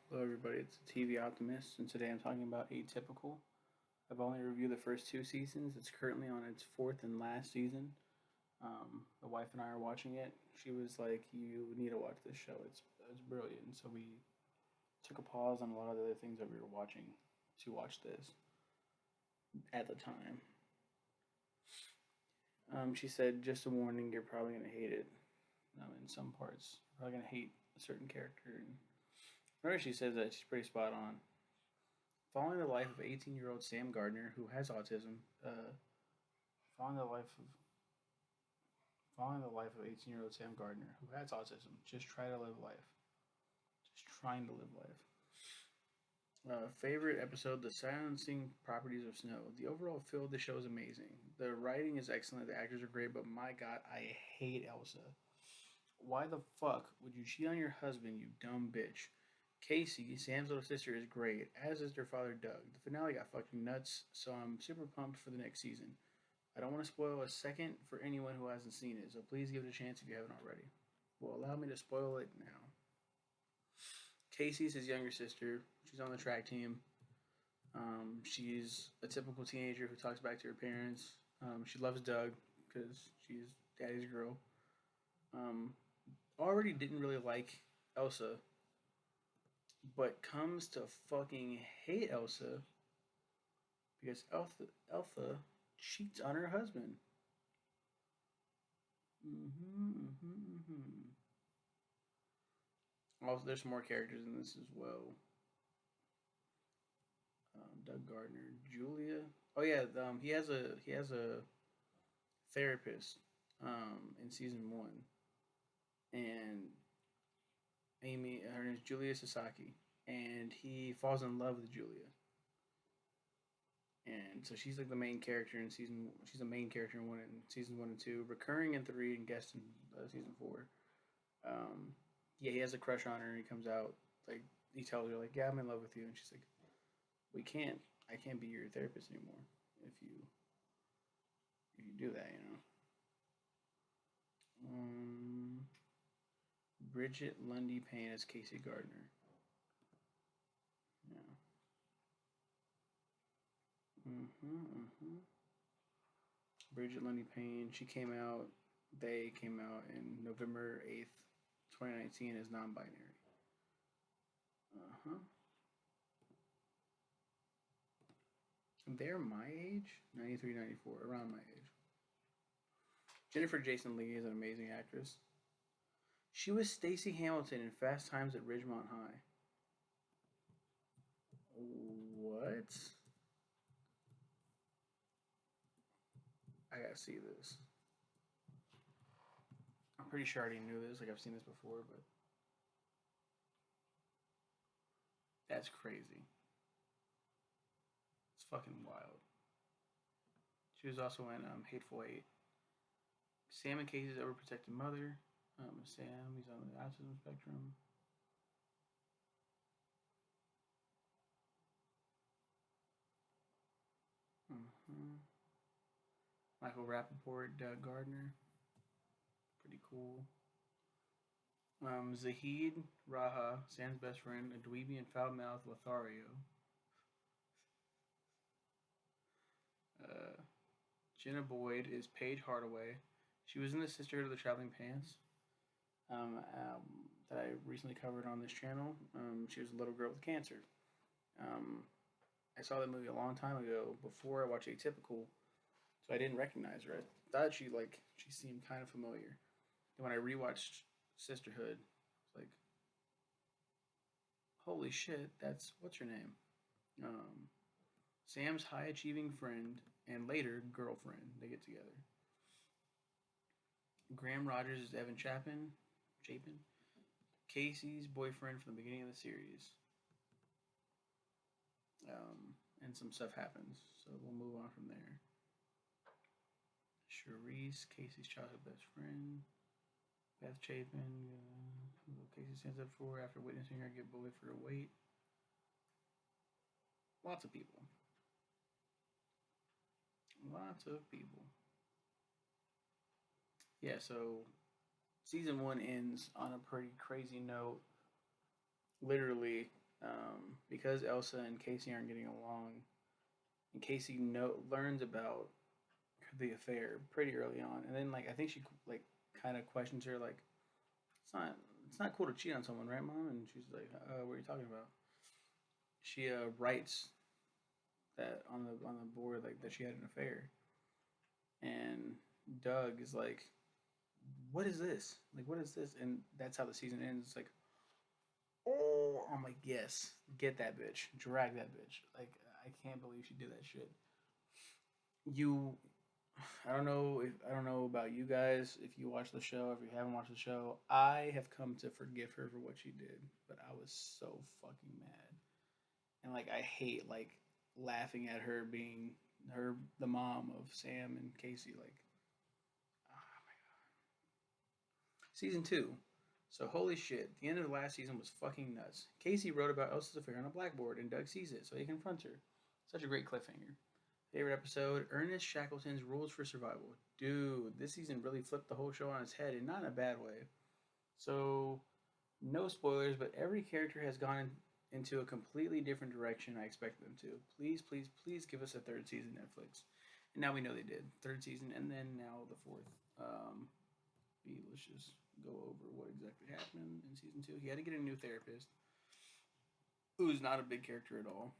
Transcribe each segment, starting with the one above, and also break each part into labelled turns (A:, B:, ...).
A: Hello, everybody. It's the TV Optimist, and today I'm talking about Atypical. I've only reviewed the first two seasons. It's currently on its fourth and last season. The wife and I are watching it. She was like, "You need to watch this show. It's brilliant." And so we took a pause on a lot of the other things that we were watching to watch this at the time. She said, "Just a warning. You're probably gonna hate it. In some parts, you're probably gonna hate a certain character." And whenever she says that, she's pretty spot on. Following the life of 18-year-old Sam Gardner, who has autism, following the life of following the life of 18-year-old Sam Gardner, who has autism, just try to live life. Just trying to live life. Favorite episode: The Silencing Properties of Snow. The overall feel of the show is amazing. The writing is excellent. The actors are great, but my god, I hate Elsa. Why the fuck would you cheat on your husband, you dumb bitch? Casey, Sam's little sister, is great, as is their father, Doug. The finale got fucking nuts, so I'm super pumped for the next season. I don't want to spoil a second for anyone who hasn't seen it, so please give it a chance if you haven't already. Well, allow me to spoil it now. Casey's his younger sister. She's on the track team. She's a typical teenager who talks back to her parents. She loves Doug because she's daddy's girl. Um, Already didn't really like Elsa, but comes to fucking hate Elsa because Elsa cheats on her husband. Also, there's more characters in this as well. Doug Gardner, Julia. Oh yeah, he has a therapist in season one, and her name is Julia Sasaki, and he falls in love with Julia, and so she's like the main character in season. She's the main character in season one and two, recurring in three, and guest in season four. Um, yeah, he has a crush on her, and he comes out like he tells her like, "Yeah, I'm in love with you," and she's like, "We can't. I can't be your therapist anymore if you do that, you know." Bridget Lundy Payne as Casey Gardner. Yeah. Bridget Lundy Payne. She came out. They came out in November 8th, 2019, as non-binary. Uh huh. They're my age, 93, 94, around my age. Jennifer Jason Leigh is an amazing actress. She was Stacey Hamilton in Fast Times at Ridgemont High. What? I gotta see this. I'm pretty sure I already knew this. Like I've seen this before, but that's crazy. It's fucking wild. She was also in Hateful Eight. Sam and Casey's overprotective mother. Sam, he's on the autism spectrum. Mm-hmm. Michael Rappaport, Doug Gardner. Pretty cool. Zahid Raha, Sam's best friend, a dweeby and foul-mouthed Lothario. Uh, Jenna Boyd is Paige Hardaway. She was in the Sisterhood of the Traveling Pants that I recently covered on this channel. She was a little girl with cancer. Um, I saw that movie a long time ago before I watched Atypical, so I didn't recognize her. I thought she seemed kind of familiar. And when I rewatched Sisterhood, it's like, holy shit, that's what's her name? Um, Sam's high achieving friend and later girlfriend. They get together. Graham Rogers is Evan Chapin, Casey's boyfriend from the beginning of the series. And some stuff happens, so we'll move on from there. Charisse, Casey's childhood best friend. Beth Chapin, Casey stands up for her after witnessing her get bullied for her weight. Lots of people. Lots of people. Yeah, so season one ends on a pretty crazy note. Literally, Because Elsa and Casey aren't getting along, and Casey learns about the affair pretty early on, and then like I think she like kind of questions her like it's not it's not cool to cheat on someone, right, mom? And she's like, what are you talking about? She writes that on the board like that she had an affair, and Doug is like, what is this? Like, what is this? And that's how the season ends. It's like, oh, I'm like, yes, get that bitch, drag that bitch. Like, I can't believe she did that shit. You, I don't know about you guys if you watch the show, if you haven't watched the show. I have come to forgive her for what she did, but I was so fucking mad, and like I hate like laughing at her being the mom of Sam and Casey. Like, oh my god, season two. So holy shit, the end of the last season was fucking nuts. Casey wrote about Elsa's affair on a blackboard, and Doug sees it, so he confronts her. Such a great cliffhanger. Favorite episode: Ernest Shackleton's Rules for Survival. Dude, this season really flipped the whole show on its head, and not in a bad way. So, no spoilers, but every character has gone into a completely different direction I expected them to. Please, please, please give us a third season, Netflix. And now we know they did. Third season, and then now the fourth. Let's just go over what exactly happened in season two. He had to get a new therapist, who's not a big character at all.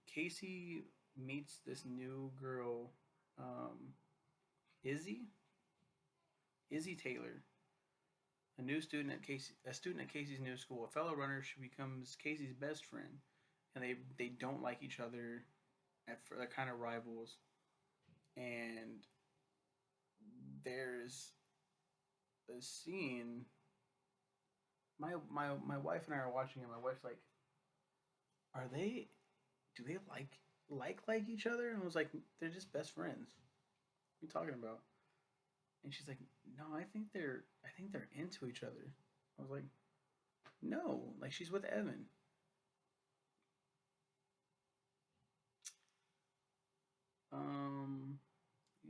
A: Casey meets this new girl, um, Izzy. Izzy Taylor, a student at Casey's new school. A fellow runner, she becomes Casey's best friend, and they don't like each other. They're kind of rivals, and there's a scene. My wife and I are watching it. My wife's like, "Are they? Do they like each other?" And I was like, "They're just best friends. What are you talking about?" And she's like, "No, I think they're into each other." I was like, "No, like she's with Evan." Um,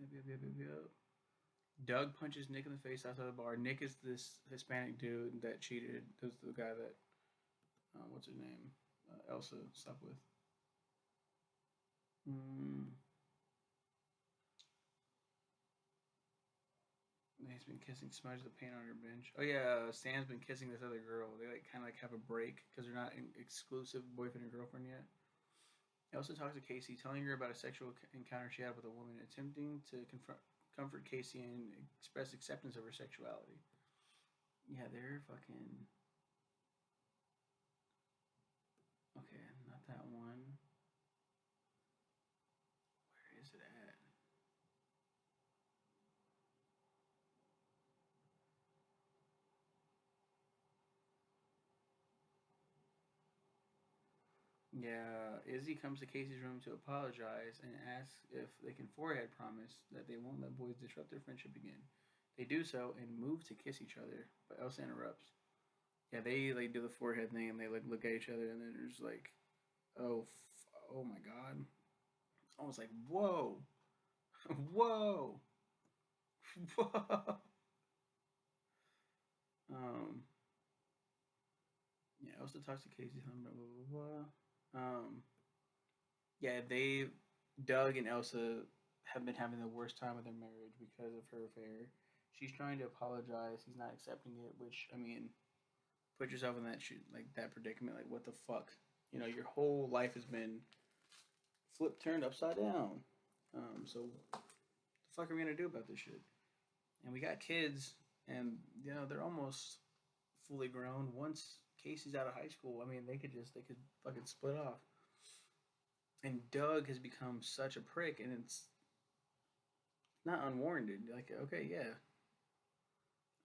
A: yep. Doug punches Nick in the face outside the bar. Nick is this Hispanic dude that cheated. This is the guy that what's his name? Elsa slept with. Mm, he's been kissing Smudge the paint on her bench. Oh yeah, Sam's been kissing this other girl. They like kind of like have a break because they're not in exclusive boyfriend and girlfriend yet. Elsa talks to Casey, telling her about a sexual encounter she had with a woman, attempting to comfort Casey and express acceptance of her sexuality. Yeah, they're fucking okay. Not that one. Where is it at? Yeah, Izzy comes to Casey's room to apologize and asks if they can forehead promise that they won't let boys disrupt their friendship again. They do so and move to kiss each other, but Elsa interrupts. Yeah, they like do the forehead thing and they like look at each other and then there's like, oh, oh my god. I was like, whoa, whoa, whoa. Um, yeah, Elsa talks to Casey, blah blah blah blah. Yeah, Doug and Elsa have been having the worst time of their marriage because of her affair. She's trying to apologize. He's not accepting it. Which I mean, put yourself in that like that predicament. Like what the fuck? You know, your whole life has been flipped, turned upside down. So what the fuck are we gonna do about this shit? And we got kids, and you know they're almost fully grown. Once Casey's out of high school, I mean they could fucking split off. And Doug has become such a prick, and it's not unwarranted. Like, okay, yeah.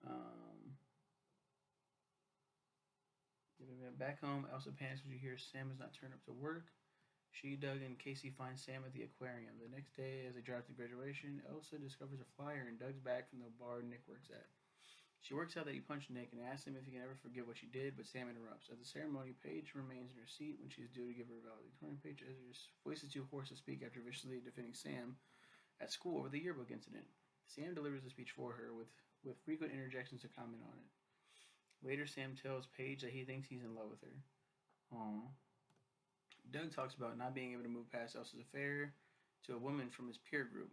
A: Um, Back home, Elsa panics when she hears Sam has not turned up to work. She, Doug, and Casey find Sam at the aquarium. The next day, as they drive to graduation, Elsa discovers a flyer in Doug's bag from the bar Nick works at. She works out that he punched Nick and asks him if he can ever forgive what she did, but Sam interrupts. At the ceremony, Paige remains in her seat when she is due to give her valedictorian. Paige, as her voice is too hoarse to speak after viciously defending Sam at school over the yearbook incident. Sam delivers the speech for her with frequent interjections to comment on it. Later, Sam tells Paige that he thinks he's in love with her. Aww. Doug talks about not being able to move past Elsa's affair to a woman from his peer group.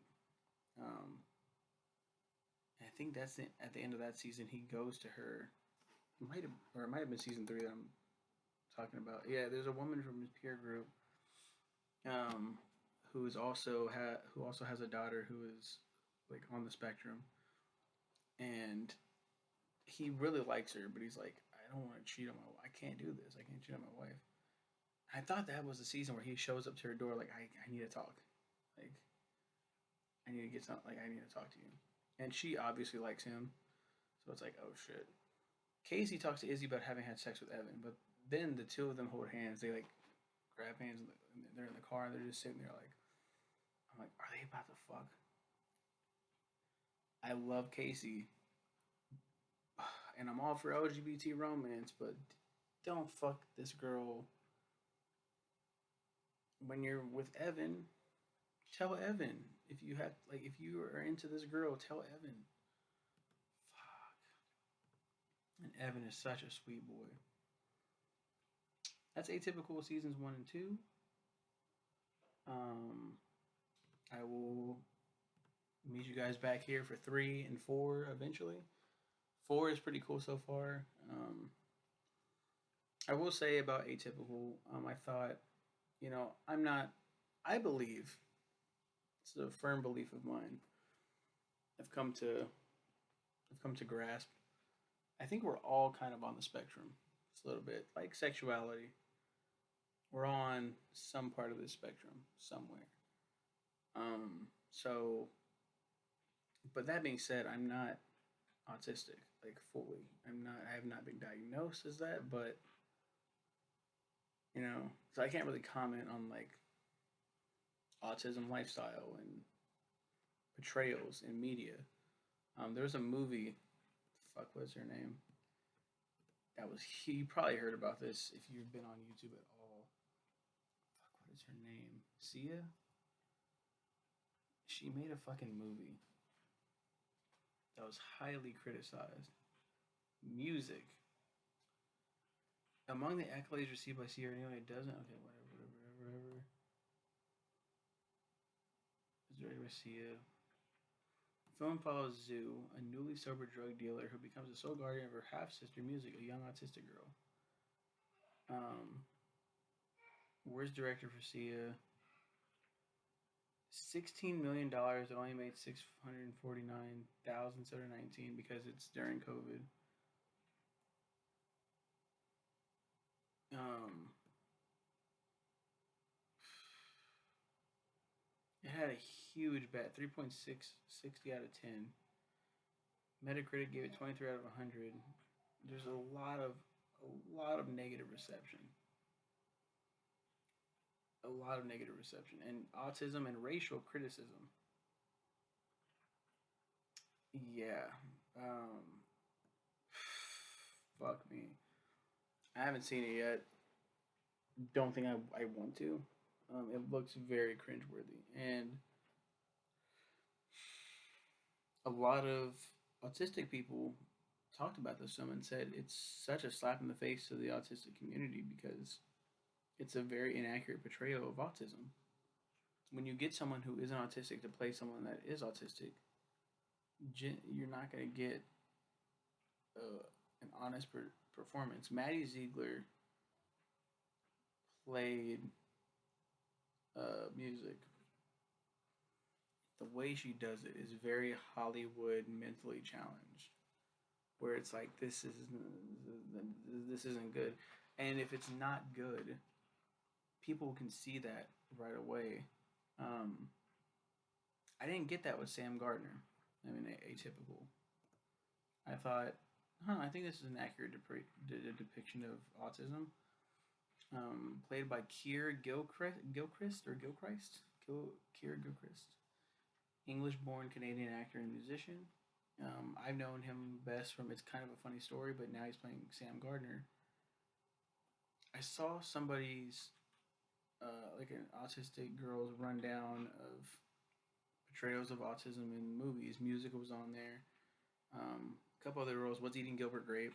A: Um, I think that's it. At the end of that season, he goes to her. It might have been season 3 that I'm talking about. Yeah, there's a woman from his peer group, um, who also has a daughter who is like on the spectrum, and he really likes her, but he's like, I don't want to cheat on my. I can't do this. I can't cheat on my wife. I thought that was the season where he shows up to her door like, I need to talk, like I need to get something, like I need to talk to you, and she obviously likes him, so it's like, oh shit. Casey talks to Izzy about having had sex with Evan, but then the two of them hold hands. They like grab hands, and they're in the car, and they're just sitting there like, I'm like, are they about to fuck? I love Casey, and I'm all for LGBT romance, but don't fuck this girl when you're with Evan. Tell Evan if you have like if you are into this girl. Tell Evan. Fuck. And Evan is such a sweet boy. That's Atypical seasons 1 and 2. Um, I will meet you guys back here for 3 and 4 eventually. 4 is pretty cool so far. I will say about Atypical, I thought, I'm not, I believe, it's a firm belief of mine. I've come to, I've come to grasp. I think we're all kind of on the spectrum, just a little bit, like sexuality. We're on some part of the spectrum somewhere. So, but that being said, I'm not autistic, like fully. I have not been diagnosed as that, but so I can't really comment on like autism lifestyle and portrayals in media. There was a movie, fuck, what's her name? You probably heard about this if you've been on YouTube at all. Fuck, what is her name? Sia? She made a fucking movie that was highly criticized. Music. Among the accolades received by Sia, it doesn't. Okay, whatever. It's directed by Sia. Film follows Zoo, a newly sober drug dealer who becomes the sole guardian of her half-sister Music, a young autistic girl. Worst director for Sia. $16 million. It only made 649,719 because it's during COVID. It had a huge bet, 3.660 out of 10. Metacritic gave it 23 out of 100. There's a lot of negative reception. A lot of negative reception, and autism and racial criticism. Yeah. Fuck me. I haven't seen it yet. Don't think I want to. It looks very cringeworthy, and a lot of autistic people talked about this film and said it's such a slap in the face to the autistic community because it's a very inaccurate portrayal of autism. When you get someone who isn't autistic to play someone that is autistic, you're not going to get an honest performance. Maddie Ziegler played Music. The way she does it is very Hollywood mentally challenged, where it's like this isn't good, and if it's not good, people can see that right away. I didn't get that with Sam Gardner. I mean, Atypical. I thought, I think this is an accurate depiction of autism. Played by Keir Gilchrist. English-born Canadian actor and musician. I've known him best from It's Kind of a Funny Story, but now he's playing Sam Gardner. I saw somebody's, like an autistic girl's rundown of portrayals of autism in movies. Music was on there. A couple other roles. What's Eating Gilbert Grape?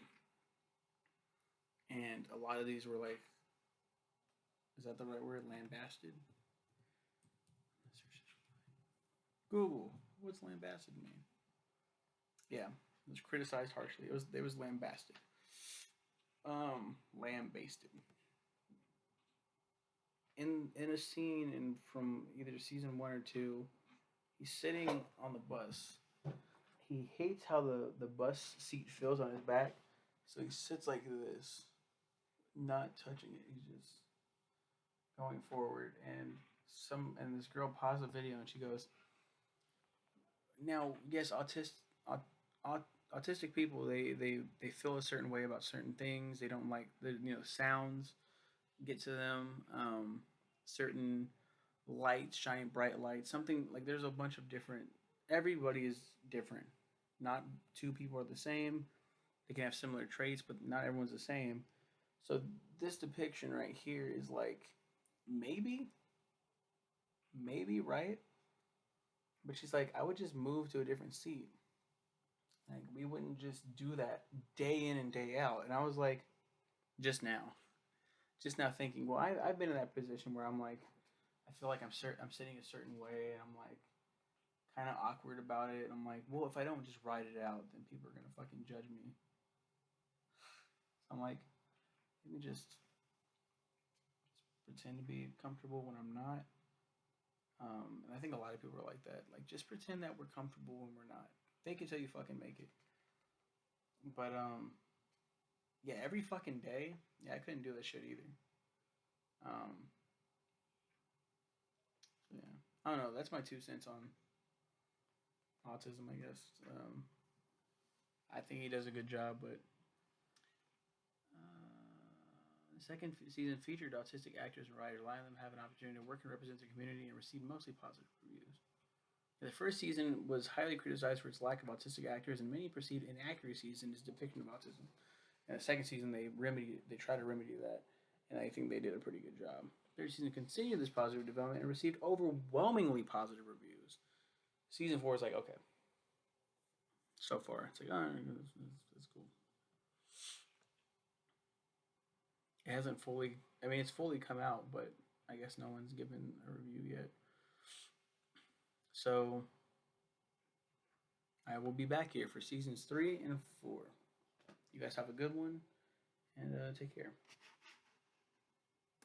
A: and a lot of these were like, is that the right word? Lambasted. Google, what's lambasted mean? Yeah, it was criticized harshly. It was lambasted. Lambasted. In a scene from either season 1 or 2, he's sitting on the bus. He hates how the bus seat feels on his back, so he sits like this, not touching it. He's just going forward, and this girl pauses the video and she goes, "Now, yes, autistic people they feel a certain way about certain things. They don't like the sounds get to them. Certain lights, shining bright lights, something like there's a bunch of different. Everybody is different. Not two people are the same. They can have similar traits, but not everyone's the same. So this depiction right here is like maybe, right? But she's like, I would just move to a different seat. Like we wouldn't just do that day in and day out. And I was like, just now, thinking, well, I've been in that position where I'm like, I feel like I'm sitting a certain way, and I'm like kind of awkward about it. And I'm like, well, if I don't just write it out, then people are gonna fucking judge me. So I'm like, let me just pretend to be comfortable when I'm not. And I think a lot of people are like that. Like, just pretend that we're comfortable when we're not. Fake it till you fucking make it. But yeah, every fucking day, yeah, I couldn't do that shit either. Yeah, I don't know. That's my 2 cents on autism, I guess. I think he does a good job, but the second season featured autistic actors and writers, allowing them to have an opportunity to work and represent the community and receive mostly positive reviews. The first season was highly criticized for its lack of autistic actors and many perceived inaccuracies in its depiction of autism. And the second season, they tried to remedy that, and I think they did a pretty good job. Third season continued this positive development and received overwhelmingly positive reviews. Season 4 is like, okay. So far, it's like, oh, that's cool. It hasn't fully, I mean, it's fully come out, but I guess no one's given a review yet. So, I will be back here for seasons 3 and 4. You guys have a good one, and take care.